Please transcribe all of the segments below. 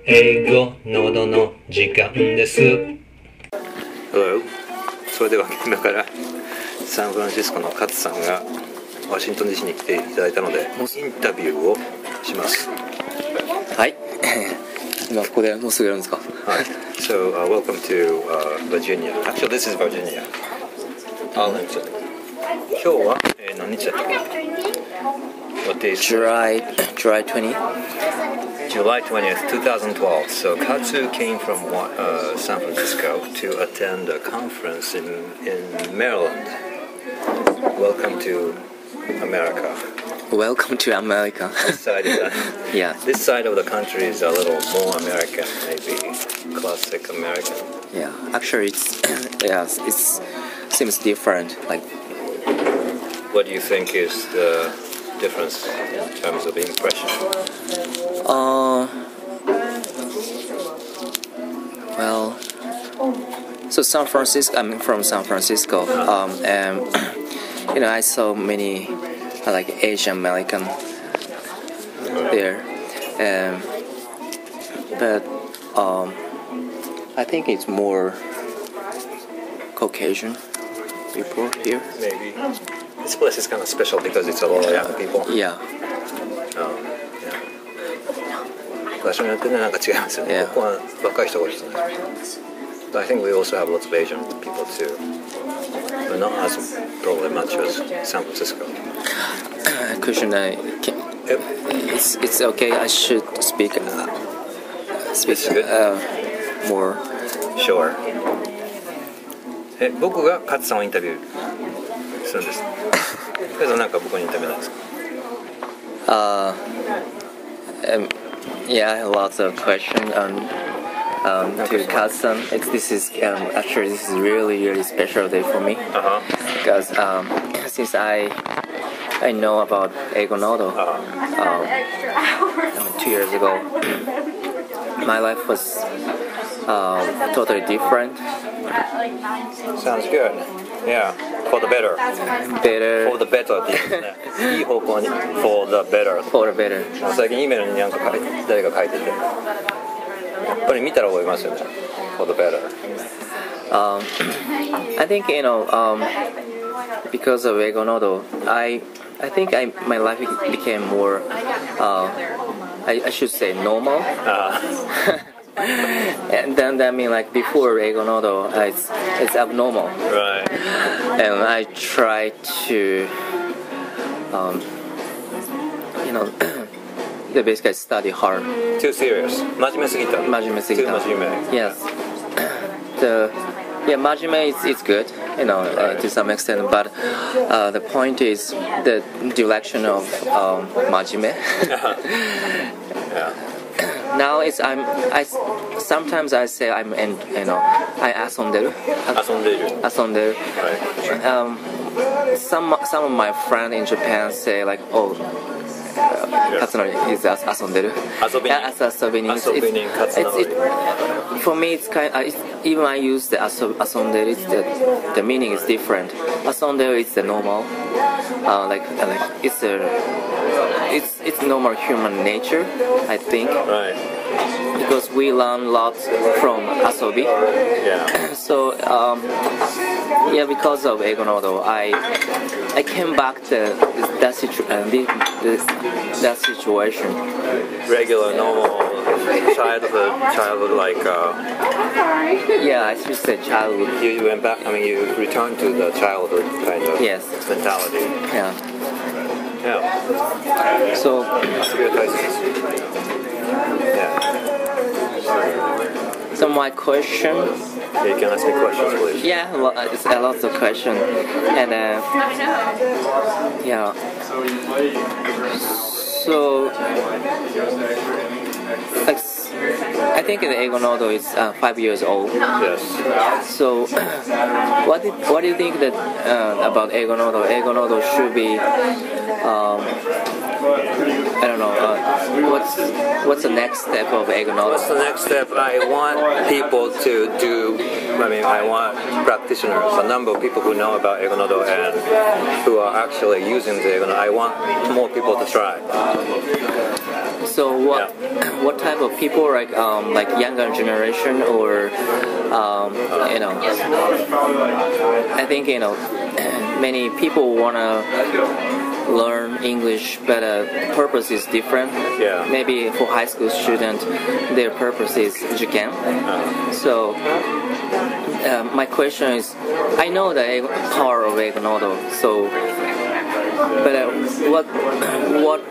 英語喉の時間です。Hello。それでは今からサンフランシスコのカツさんがワシントン DC に来ていただいたのでインタビューをします。はい。今ここでもうすぐやるんですか？はい。So, welcome to Virginia. Actually, this is Virginia. Arlington. 今日は、何日だったっけ？ What day is July 20th. July 20th, 2012. So Katsu came from San Francisco to attend a conference in Maryland. Welcome to America. Welcome to America. This side is Yeah. This side of the country is a little more American, maybe classic American. Yeah. Actually, it's it seems different. Like, What do you think is the difference in terms of impression? well, so San Francisco. I'm from San Francisco. And I saw many like Asian American there, but I think it's more Caucasian people here. Maybe this place is kind of special because it's a lot of young people. Yeah. 場所によってね、なんか違いますよね。 Yeah. ここは若い人が多いですね。But I think we also have lots of Asian people too. But not as probably much as San Francisco. Question, it's okay. I should speak It's good. More. Sure. 僕がカツさんをインタビューするんです。けどなんか僕にインタビューなんですか？Yeah, lots of questions to Katsu. This is really special day for me because since I know about Eigonodo 2 years ago, my life was totally different. Sounds good. Yeah, for the better. Better. For the better って言うんですね。いい方向に for the better. For the better. 最近 E メールになんか誰が書いてて、やっぱり見たら覚えますよね。For the better. I think because of Eigonodo, I think my life became more I should say normal. And then that means like before Eigonodo, it's abnormal. Right. And I try to they basically study hard. Too serious. 真面目すぎた。真面目すぎた。 Too 真面目。 Yes. Majime it's good, to some extent, but the point is the direction of Majime. Yeah. Now sometimes I say I asonderu. 遊んでいる。 Asonderu. Right. Some of my friends in Japan say like, oh, Katsuno is asonderu. 遊びに。 遊びにKatsuno. For me, it's even I use the asonderu. The meaning is different. Asonderu is the normal, like it's normal human nature, I think. Right. Because we learn lots from asobi. Yeah. So because of Eigonodo, I came back to that situation. Regular, normal childhood like. Yeah, I should say childhood. You went back. I mean, you returned to the childhood kind of mentality. Yeah. Yeah. So. 遊びは大切です。Yeah. So my question. Yeah, you can ask me questions, please. Yeah, it's a lot of questions, and yeah. So, like, I think the Eigonodo is 5 years old. Yes. So, what do you think that about Eigonodo? Eigonodo should be, I don't know. What's the next step of Eigonodo? What's the next step? I want people to do. I want practitioners, a number of people who know about Eigonodo and who are actually using the Eigonodo. I want more people to try. So what type of people, like younger generation, or I think many people wanna learn English, but purpose is different. Yeah. Maybe for high school student, their purpose is Japan. So my question is, I know the power of Eigonodo. So, but what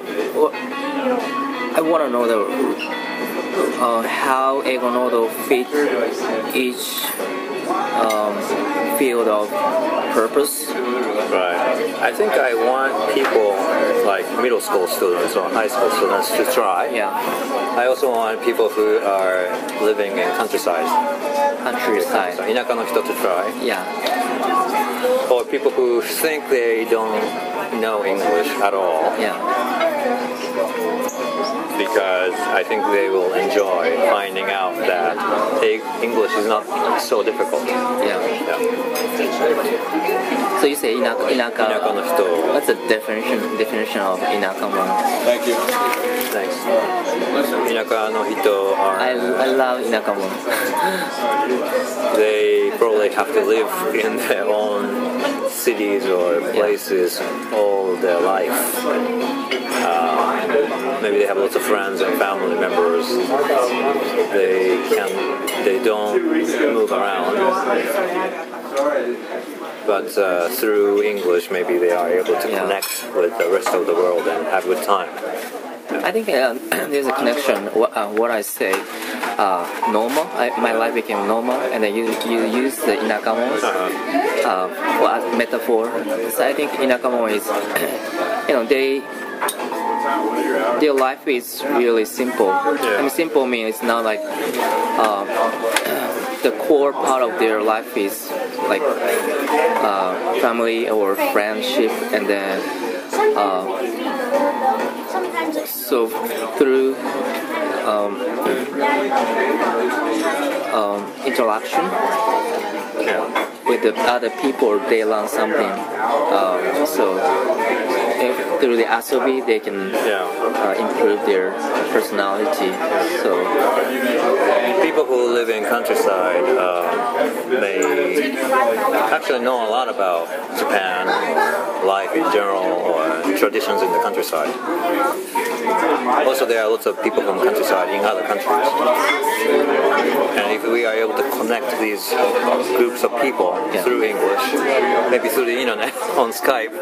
I want to know how Eigonodo fit each field of purpose. Right. I think I want people like middle school students or high school students to try. Yeah. I also want people who are living in countryside. 田舎の人 to try. Yeah. Or people who think they don't know English at all. Yeah. Because I think they will enjoy finding out that English is not so difficult. Yeah. So you say inaka. What's the definition of inakamon? Thank you. Thanks. Inaka no hito are. I love inakamon. They probably have to live in their own cities or places all their life. Maybe they have lots of friends and family members. They don't move around. But through English, maybe they are able to connect with the rest of the world and have a good time. I think there's a connection. What I say, normal. My life became normal, and then you use the inakamon as metaphor. So I think inakamon is, their life is really simple. Yeah. I mean, simple means it's not like the core part of their life is like family or friendship, and then so through interaction with the other people, they learn something. So through the asobi, they can improve their personality. So people who live in countryside may actually know a lot about Japan, life in general, or traditions in the countryside. Also, there are lots of people from countryside in other countries. And if we are able to connect these groups of people through English, maybe through the internet, on Skype,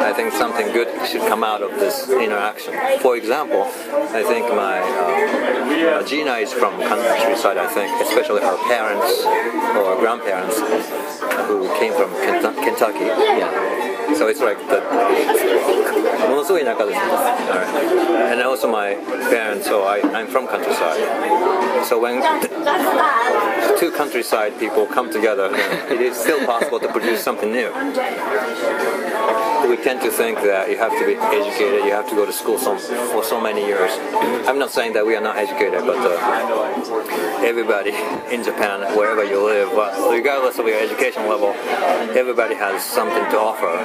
I think something good should come out of this interaction. For example, I think my Gina is from countryside, I think, especially her parents or grandparents who came from Kentucky. So it's like the ものすごい田舎ですね。And also my parents, so I'm from countryside. So when two countryside people come together, it is still possible to produce something new. We tend to think that you have to be educated, you have to go to school for so many years. I'm not saying that we are not educated, but everybody in Japan, wherever you live, regardless of your education level, everybody has something to offer,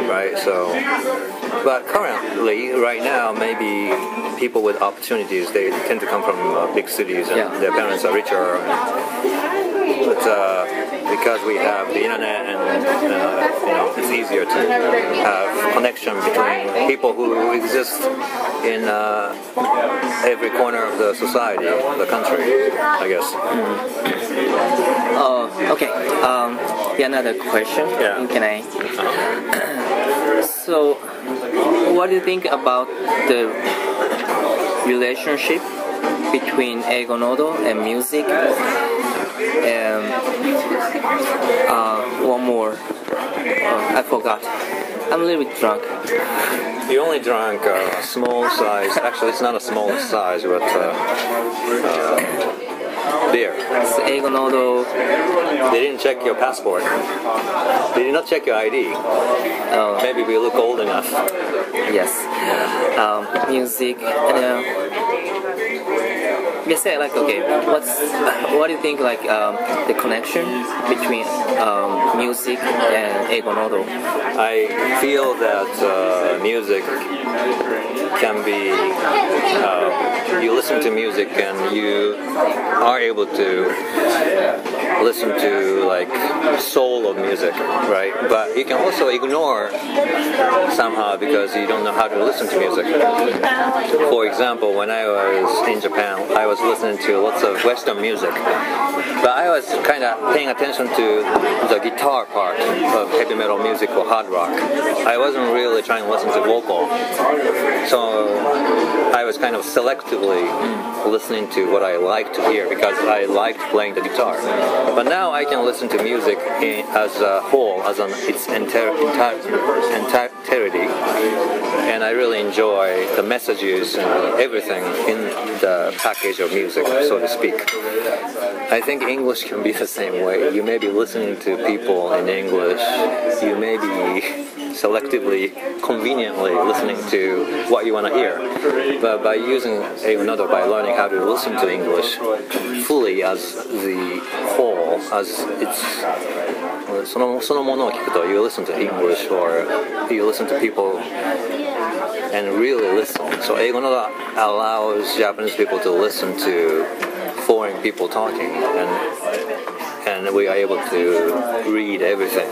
right? So, but currently, right now, maybe people with opportunities, they tend to come from big cities, and their parents are richer. But because we have the internet, and it's easier to have connection between people who exist in every corner of the society, the country, I guess. Okay. Another question. Can I? So, what do you think about the relationship between Eigonodo and music? And one more. I forgot. I'm a little bit drunk. You only drank a small size. Actually, it's not a small size, but beer. It's Eigonodo. They didn't check your passport. They did not check your ID. Maybe we look old enough. Yes. Music. you say like okay, what do you think like the connection between music and Eigonodo? I feel that music can be you listen to music and you are able to listen to like soul of music, right? But you can also ignore somehow because you don't know how to listen to music. For example, when I was in Japan, I was listening to lots of Western music, but I was kind of paying attention to the guitar part of heavy metal music or hard rock. I wasn't really trying to listen to vocal, so I was kind of selectively listening to what I liked to hear because I liked playing the guitar. But now I can listen to music as a whole, as its entirety, and I really enjoy the messages and everything in the package of music, so to speak. I think English can be the same way. You may be listening to people in English, you may be selectively, conveniently listening to what you want to hear. But by using Eigonodo, by learning how to listen to English fully as the whole, as it's そのものを聞くと you listen to English or you listen to people and really listen. So Eigonodo allows Japanese people to listen to foreign people talking and we are able to read everything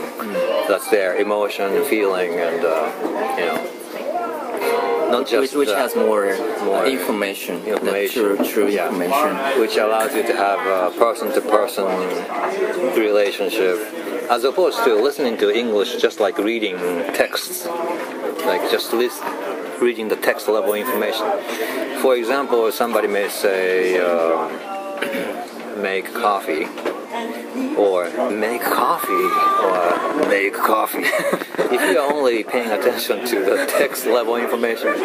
that's there, emotion, feeling, and not just which has more information, true information, which allows you to have a person-to-person relationship, as opposed to listening to English just like reading texts, like just reading the text level information. For example, somebody may say, make coffee, or make coffee, or make coffee. If you are only paying attention to the text level information,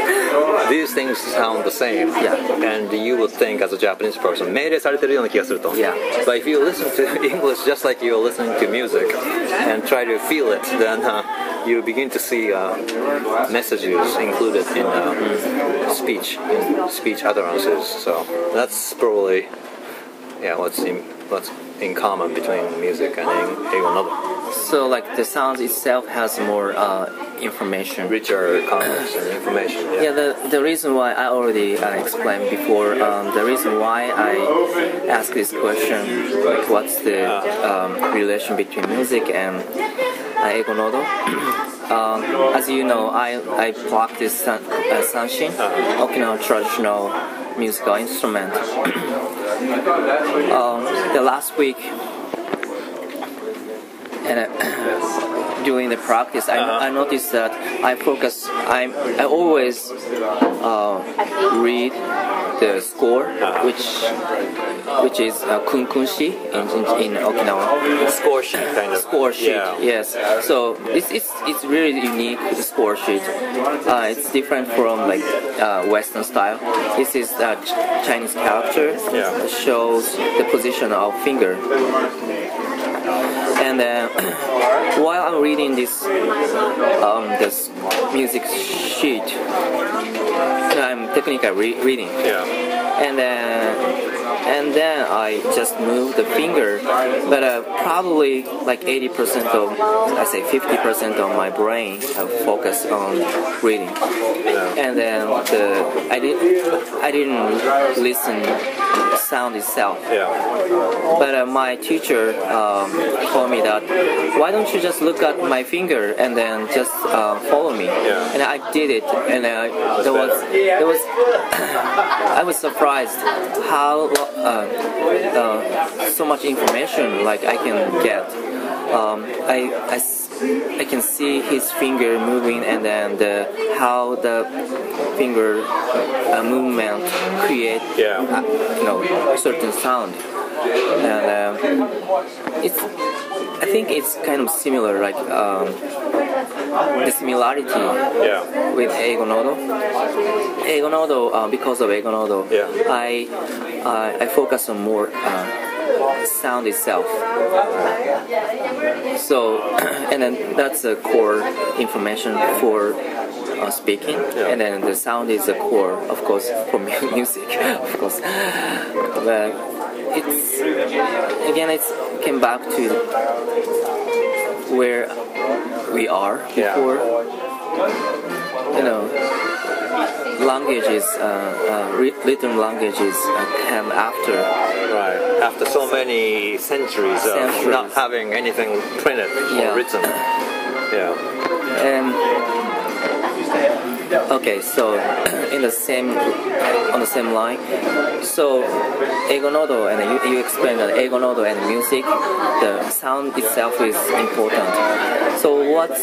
these things sound the same. Yeah. And you would think as a Japanese person, 命令されてるような気がすると. Yeah. But if you listen to English just like you're listening to music and try to feel it, then you begin to see messages included in speech utterances. So that's probably what's in common between music and Eigonodo. So like the sound itself has more information, Richer context and information. Yeah, the reason why I already explained before, the reason why I asked this question, like what's the relation between music and Eigonodo? As you know, I practice sanshin, Okinawa traditional musical instrument. The last week, and during the practice, I noticed that I always read the score, which is kunkunshi in Okinawa. Score sheet, kind of. Score sheet, yeah. Yes. So it's really unique, the score sheet. It's different from like Western style. This is a Chinese character that shows the position of finger. And while I'm reading this music sheet, I'm technically reading. Yeah. And then I just move the finger, but probably like 80% of, I say 50% of my brain have focused on reading. And then I didn't listen sound itself. Yeah. But my teacher told me that why don't you just look at my finger and then just follow me? Yeah. And I did it, and I was surprised how so much information like I can get. I can see his finger moving, and then how the finger movement create certain sound, and I think it's kind of similar, like the similarity with Eigonodo. Because of Eigonodo, I focus on more sound itself. So, and then that's the core information for speaking, and then the sound is the core, of course, for music, of course. But it came back to where we are before. Languages, written languages came after. Right. After so many centuries of not having anything printed or written. Yeah. Okay, so on the same line, so Eigonodo, and you explained that Eigonodo and music, the sound itself is important. So what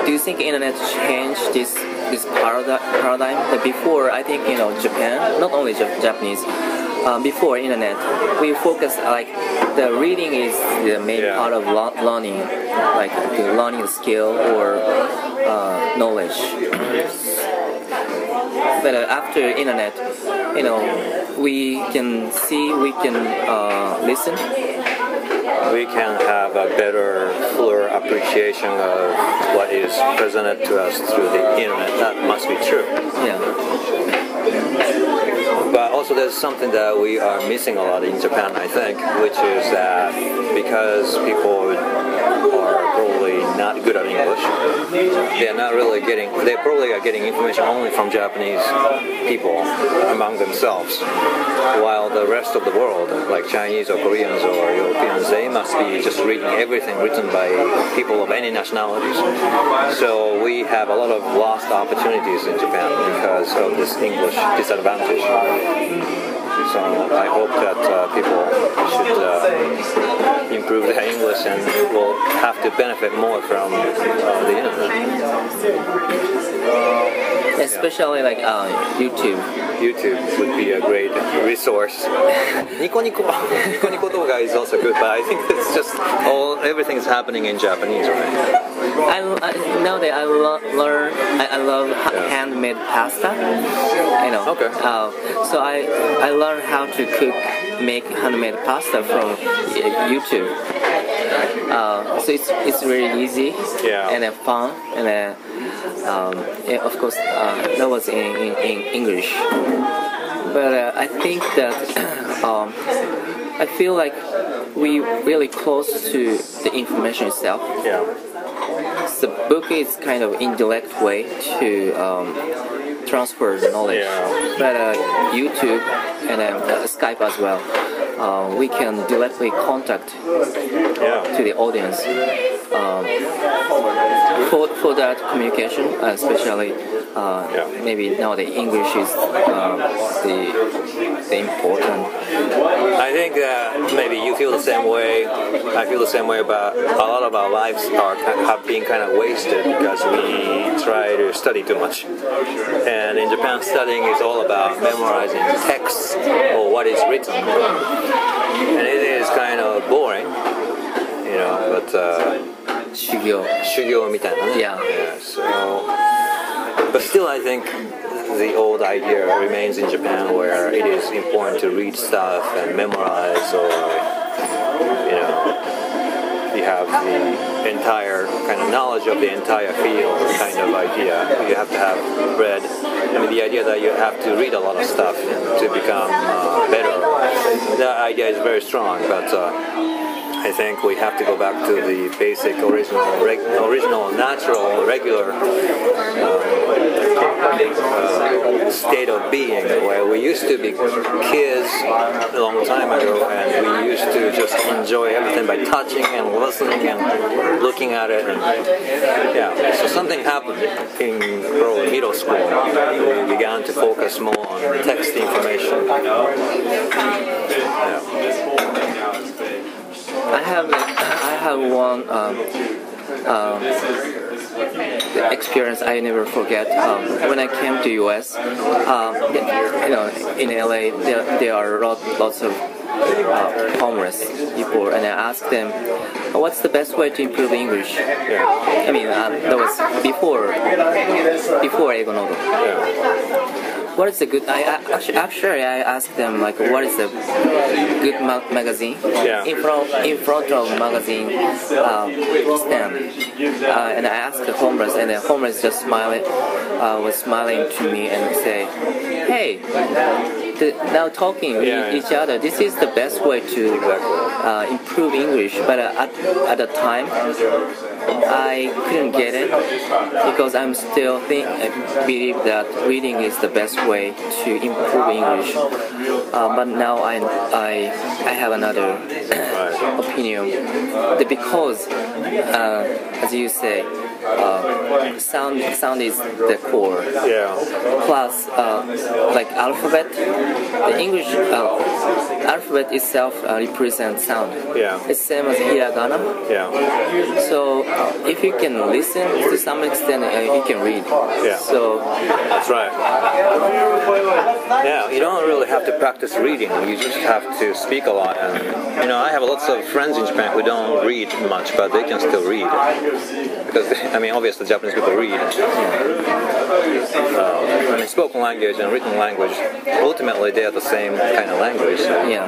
do you think internet changed this paradigm? Before, I think Japan, not only Japanese. Before internet, we focus like the reading is the main part of learning, like the learning skill or knowledge. But after internet, we can see, we can listen. We can have a better, fuller appreciation of what is presented to us through the internet. That must be true. Yeah. But also there's something that we are missing a lot in Japan, I think, which is that because people are probably not good at English, they probably are getting information only from Japanese people among themselves, while the rest of the world, like Chinese or Koreans or Europeans, they must be just reading everything written by people of any nationalities. So we have a lot of lost opportunities in Japan because of this English disadvantage. So I hope that people should improve their English and will have to benefit more from the internet. Especially like YouTube. YouTube would be a great resource. Nico Nico Doga is also good, but I think it's just everything is happening in Japanese, right? Nowadays I love handmade pasta. Okay. So I learned how to make handmade pasta from YouTube. So it's really easy and fun, and of course that was in English. But I think that I feel like we really close to the information itself. Yeah. The book is kind of indirect way to transfer the knowledge, but YouTube and Skype as well, we can directly contact to the audience for that communication, especially maybe now the English is the important. I think that maybe you feel the same way. I feel the same way about a lot of our lives have been kind of wasted because we try to study too much. And in Japan, studying is all about memorizing text or what is written. And it is kind of boring, but 修行みたいなね。Yeah. But still, I think the old idea remains in Japan, where it is important to read stuff and memorize, or you have the entire kind of knowledge of the entire field kind of idea. You have to have read. The idea that you have to read a lot of stuff to become better. That idea is very strong, but I think we have to go back to the basic, original, natural, regular state of being, where we used to be kids a long time ago, and we used to just enjoy everything by touching and listening and looking at it. And so something happened in probably middle school. We began to focus more on text information. I have one experience I never forget. When I came to US, in LA there are lots of homeless people, and I asked them, what's the best way to improve English? That was before Eigonodo. what is a good? Actually I asked them like, what is a good magazine? Yeah. In front of magazine stand, and I asked the homeless, and the homeless just was smiling to me and say, "Hey, now talking with each other. This is the best way to improve English." But at the time, I couldn't get it because I'm still believe that reading is the best way to improve English. But now I have another opinion. Because as you say, sound is the core. Yeah. Plus, like alphabet, the English alphabet itself represents sound. Yeah. It's same as hiragana. Yeah. So if you can listen to some extent, you can read. Yeah. So That's right. Yeah, you don't really have to practice reading. You just have to speak a lot. And I have lots of friends in Japan who don't read much, but they can still read. Because obviously Japanese people read. Spoken language and written language, ultimately they are the same kind of language. So. yeah.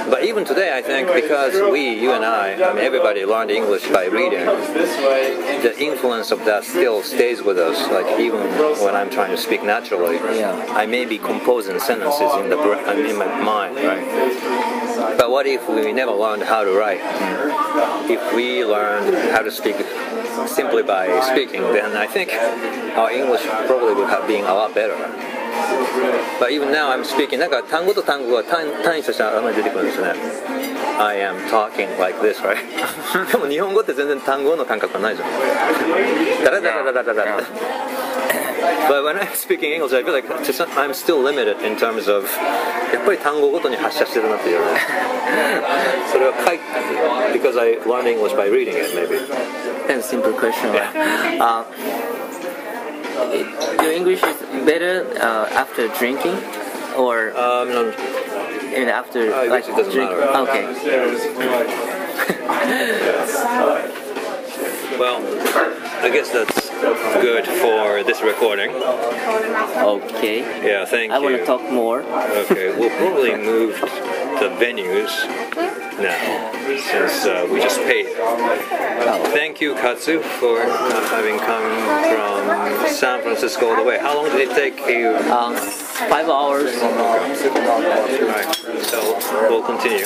But even today, I think, because you and I, everybody learned English by reading, the influence of that still stays with us. Like even when I'm trying to speak naturally, I may be composing sentences in my mind, right? But what if we never learned how to write? If we learned how to speak simply by speaking, then I think our English probably would have been a lot better. But even now I'm speaking, なんか単語と単語が単位として頭に出てくるんですね。I am talking like this, right? でも日本語って全然単語の感覚がないじゃん。ダラダラダラダラダラ。But when I'm speaking English, I feel like I'm still limited in terms of やっぱり単語ごとに発射してるなっていうね。それはbecause I learned English by reading it, maybe. And simple question. Your English is better after drinking, or even after I guess it doesn't matter. Okay. Well, I guess that's good for this recording. Okay. Yeah, thank you. I want to talk more. Okay, we'll probably move the venues now, since we just paid. Thank you, Katsu, for having come from San Francisco all the way. How long did it take you? 5 hours. Alright, so we'll continue.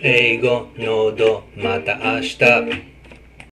英語ノードまた明日